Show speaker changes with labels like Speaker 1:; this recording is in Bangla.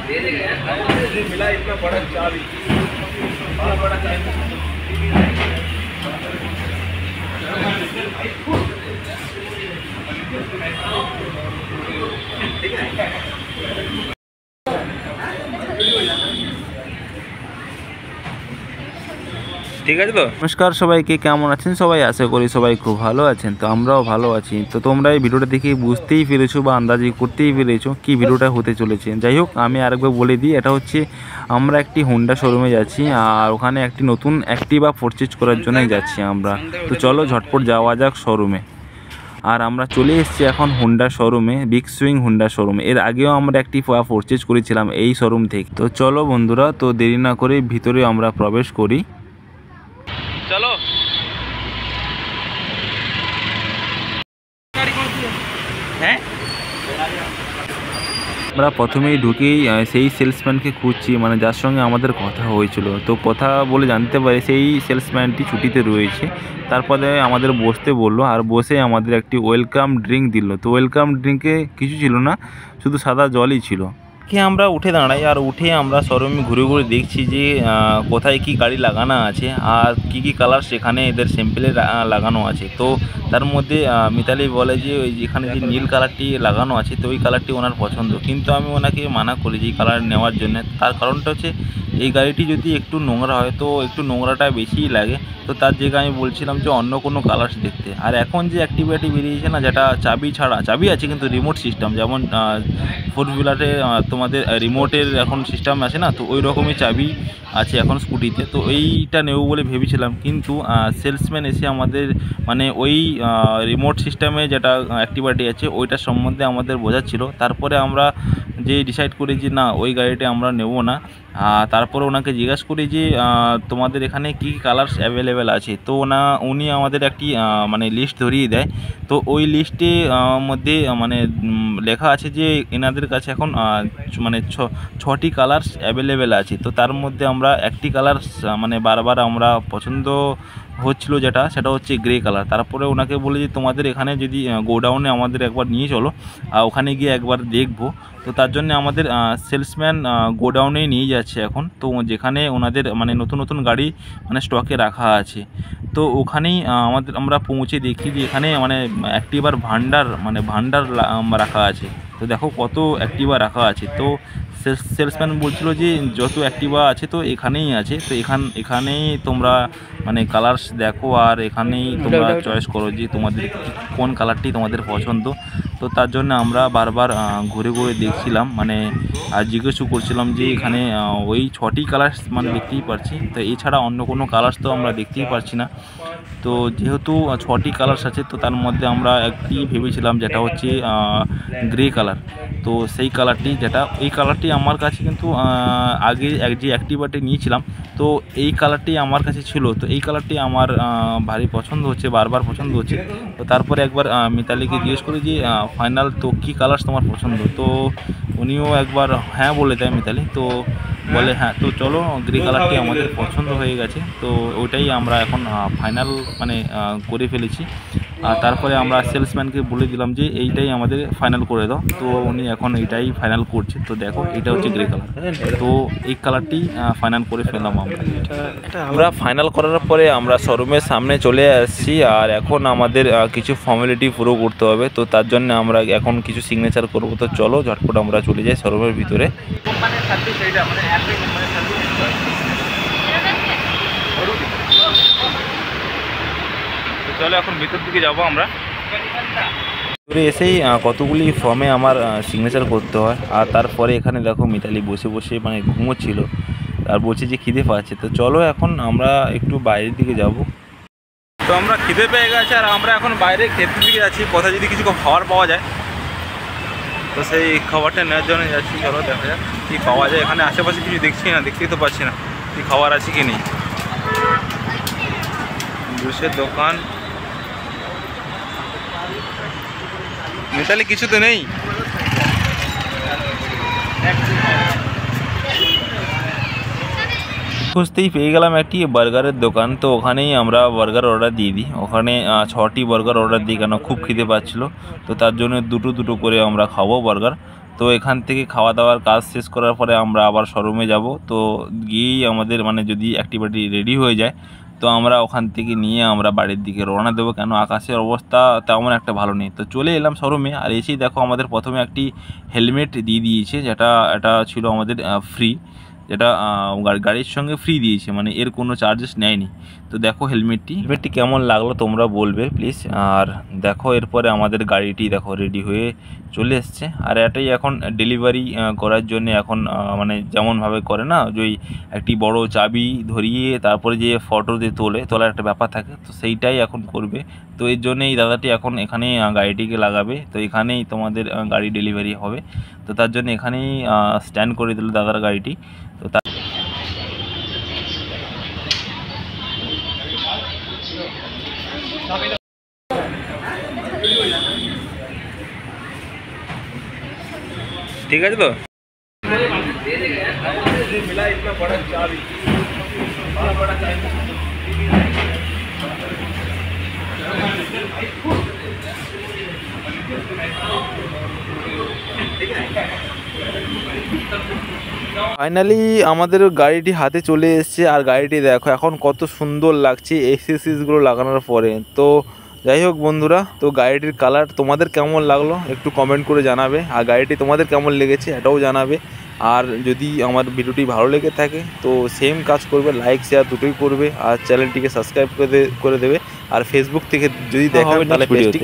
Speaker 1: मिला इतना बड़ा चाबी, बड़ा बड़ा चाबी। ঠিক আছে তো। নমস্কার সবাইকে, কেমন আছেন সবাই? আশা করি সবাই খুব ভালো আছেন। তো আমরাও ভালো আছি। তো তোমরা এই ভিডিওটা দেখে বুঝতেই পেরেছো বা আন্দাজি করতেই পেরেছো কি ভিডিওটা হতে চলেছে। যাই হোক, আমি আরেকবার বলে দিই, এটা হচ্ছে আমরা একটি হোন্ডা শোরুমে যাচ্ছি আর ওখানে একটি নতুন অ্যাক্টিভা পারচেজ করার জন্যই যাচ্ছি আমরা। তো চলো ঝটপট যাওয়া যাক শোরুমে। আর আমরা চলে এসেছি এখন হোন্ডা শোরুমে, বিগ সুইং হোন্ডা শোরুমে। এর আগেও আমরা একটি পারচেজ করেছিলাম এই শোরুম থেকে। তো চলো বন্ধুরা, তো দেরি না করে ভিতরে আমরা প্রবেশ করি। চলো। হ্যাঁ, আমরা প্রথমেই ঢুকেই সেই সেলসম্যানকে খুঁজছি, মানে যার সঙ্গে আমাদের কথা হয়েছিল। তো কথা বলে জানতে পারি সেই সেলসম্যানটি ছুটিতে রয়েছে। তারপরে আমাদের বসতে বললো আর বসে আমাদের একটি ওয়েলকাম ড্রিঙ্ক দিল। তো ওয়েলকাম ড্রিঙ্কে কিছু ছিল না, শুধু সাদা জলই ছিল। আমরা উঠে দাঁড়াই আর উঠে আমরা শোরুমে ঘুরে ঘুরে দেখছি যে কোথায় কি গাড়ি লাগানো আছে আর কি কালার সেখানে এদের স্যাম্পেলে লাগানো আছে। তো তার মধ্যে মিতালি বলে যে ওই যেখানে যে নীল কালারটি লাগানো আছে তো ওই কালারটি ওনার পছন্দ, কিন্তু আমি ওনাকে মানা করি যে এই কালার নেওয়ার জন্য। তার কারণটা হচ্ছে এই গাড়িটি যদি একটু নোংরা হয় তো একটু নোংরাটা বেশিই লাগে। তো তার জায়গায় আমি বলছিলাম যে অন্য কোনো কালার্স দেখতে। আর এখন যে অ্যাক্টিভাটি বেরিয়েছে না, যেটা চাবি ছাড়া, চাবি আছে কিন্তু রিমোট সিস্টেম, যেমন 4 হুইলারে তোমাদের রিমোটের এখন সিস্টেম আছে না, তো ওই রকমই চাবি আছে এখন স্কুটিতে। তো এইটা নেব বলে ভেবেছিলাম, কিন্তু সেলসম্যান এসে আমাদের মানে ওই রিমোট সিস্টেমে যেটা অ্যাক্টিভাটি আছে ওইটার সম্বন্ধে আমাদের বোঝাচ্ছিল। তারপরে আমরা যে ডিসাইড করি যে না, ওই গাড়িটা আমরা নেব না। তারপরে ওনাকে জিজ্ঞাসা করি যে তোমাদের এখানে কী কালার্স অ্যাভেলেবেল আছে। তো উনি আমাদের একটি মানে লিস্ট ধরিয়ে দেয়। তো ওই লিস্টে মধ্যে মানে লেখা আছে যে এনাদের কাছে এখন মানে 6টি কালার্স অ্যাভেলেবেল আছে। তো তার মধ্যে আমরা একটি কালার্স মানে বারবার আমরা পছন্দ হচ্ছিল, সেটা হচ্ছে গ্রে কালার। তারপরে ওনাকে বলে যে তোমাদের এখানে যদি গোডাউনে আমাদের একবার নিয়ে চলো, ওখানে গিয়ে একবার দেখবো। তো তার জন্য আমাদের সেলসম্যান গোডাউনেই নিয়ে যাচ্ছে এখন। তো যেখানে ওনাদের মানে নতুন নতুন গাড়ি মানে স্টকে রাখা আছে, তো ওখানেই আমরা পৌঁছে দেখি যে এখানে মানে অ্যাক্টিভার ভান্ডার রাখা আছে। তো দেখো কত অ্যাক্টিভা রাখা আছে। তো সেলসম্যান বলছিল যে যত অ্যাক্টিভা আছে তো এখানেই আছে। তো এখানেই তোমরা মানে কালার্স দেখো আর এখানেই তোমরা চয়েস করো যে তোমাদের কোন কালারটি তোমাদের পছন্দ। তো তার জন্য আমরা বারবার ঘুরে ঘুরে দেখছিলাম, মানে আর জিজ্ঞেসও করছিলাম যে এখানে ওই 6টি কালার্স মানে দেখতেই পাচ্ছি, তো এছাড়া অন্য কোনো কালার্স তো আমরা দেখতেই পাচ্ছি না। তো যেহেতু 6টি কালার্স আছে, তো তার মধ্যে আমরা একটি ভেবেছিলাম যেটা হচ্ছে গ্রে কালার। তো সেই কালারটি এই কালারটি আমার কাছে কিন্তু আগে যে অ্যাক্টিভাটি নিয়েছিলাম তো এই কালারটি আমার কাছে ছিল। তো এই কালারটি আমার ভারী পছন্দ হচ্ছে, বারবার পছন্দ হচ্ছে। তো তারপরে একবার মিতালিকে জিজ্ঞেস করি যে ফাইনাল তো কী কালার্স তোমার পছন্দ। তো উনিও একবার হ্যাঁ বলে দেয় মিতালি। তো বলে হ্যাঁ, তো চলো গ্রে কালারটি আমাদের পছন্দ হয়ে গেছে। তো ওইটাই আমরা এখন ফাইনাল মানে করে ফেলেছি। আর তারপরে আমরা সেলসম্যানকে বলে দিলাম যে এইটাই আমাদের ফাইনাল করে দাও। তো উনি এখন এইটাই ফাইনাল করছে। তো দেখো এটা হচ্ছে গ্রে কালার। তো এই কালারটি ফাইনাল করে ফেললাম আমরা ফাইনাল করার পরে আমরা শোরুমের সামনে চলে আসছি। আর এখন আমাদের কিছু ফর্মালিটি পুরো করতে হবে। তো তার জন্য আমরা এখন কিছু সিগনেচার করব। তো চলো ঝটপট আমরা চলে যাই শোরুমের ভিতরে। চলো এখন ভিতর দিকে যাবো আমরা। ভিতরে এসেই কতগুলি ফর্মে আমার সিগনেচার করতে হয়। আর তারপরে এখানে দেখো মিতালি বসে বসে মানে ঘুমোচ্ছিল আর বলছে যে খিদে পাচ্ছে। তো চলো এখন আমরা একটু বাইরের দিকে যাব। তো আমরা খিদে পেয়ে গেছে আর আমরা এখন বাইরে খেতে দিকে যাচ্ছি, কোথায় যদি কিছু খাবার পাওয়া যায়। তো সেই খাবারটা নেওয়ার জন্য যাচ্ছি। চলো দেখা যাক কী পাওয়া যায়। এখানে আশেপাশে কিছু দেখছি না, দেখতেই তো পাচ্ছি না কি খাবার আছে কি নেই। জুসের দোকান, মিতালি কিছু তো নেই। খুঁজতেই পেয়ে গেলাম একটি বার্গারের দোকান। তো ওখানেই আমরা বার্গার অর্ডার দিয়ে দিই। ওখানে 6টি বার্গার অর্ডার দিই, কেন খুব খিদে পাচ্ছিলো। তো তার জন্য দুটো করে আমরা খাবো বার্গার। তো এখান থেকে খাওয়া দাওয়ার কাজ শেষ করার পরে আমরা আবার শোরুমে যাব। তো গিয়েই আমাদের মানে যদি অ্যাক্টিভিটি রেডি হয়ে যায় তো আমরা ওখান থেকে নিয়ে আমরা বাড়ির দিকে রওনা দেবো, কেন আকাশের অবস্থা তেমন একটা ভালো নেই। তো চলে এলাম শোরুমে, আর এসেই দেখো আমাদের প্রথমে একটি হেলমেট দিয়ে দিয়েছে, এটা ছিল আমাদের ফ্রি, যেটা গাড়ির সঙ্গে ফ্রি দিয়েছে, মানে এর কোনো চার্জেস নেয়নি। তো দেখো হেলমেটটি কেমন লাগলো তোমরা বলবে প্লিজ। আর দেখো এরপরে আমাদের গাড়িটি দেখো রেডি হয়ে চলে এসছে, আর এটাই এখন ডেলিভারি করার জন্য এখন মানে যেমনভাবে করে না, যে একটি বড় চাবি ধরিয়ে তারপরে যে ফটো দিয়ে তোলার একটা ব্যাপার থাকে, তো সেইটাই এখন করবে। তো এর জন্য এই দাদাটি এখন এখানেই গাড়িটিকে লাগাবে, তো এখানেই তোমাদের গাড়ি ডেলিভারি হবে। তো তার জন্য এখানেই স্ট্যান্ড করে দিল দাদার গাড়িটি। তো ঠিক আছে। তো ফাইনালি আমাদের গাড়িটি হাতে চলে এসেছে, আর গাড়িটি দেখো এখন কত সুন্দর লাগছে এক্সেসরিজগুলো লাগানোর পরে। তো যাই হোক বন্ধুরা, তো গাড়িটির কালার তোমাদের কেমন লাগলো একটু কমেন্ট করে জানাবে, আর গাড়িটি তোমাদের কেমন লেগেছে এটাও জানাবে। আর যদি আমার ভিডিওটি ভালো লেগে থাকে তো সেম কাজ করবে, লাইক শেয়ার দুটোই করবে, আর চ্যানেলটিকে সাবস্ক্রাইব করে দেবে। আর ফেসবুক থেকে যদি দেখা তাহলে পেজটি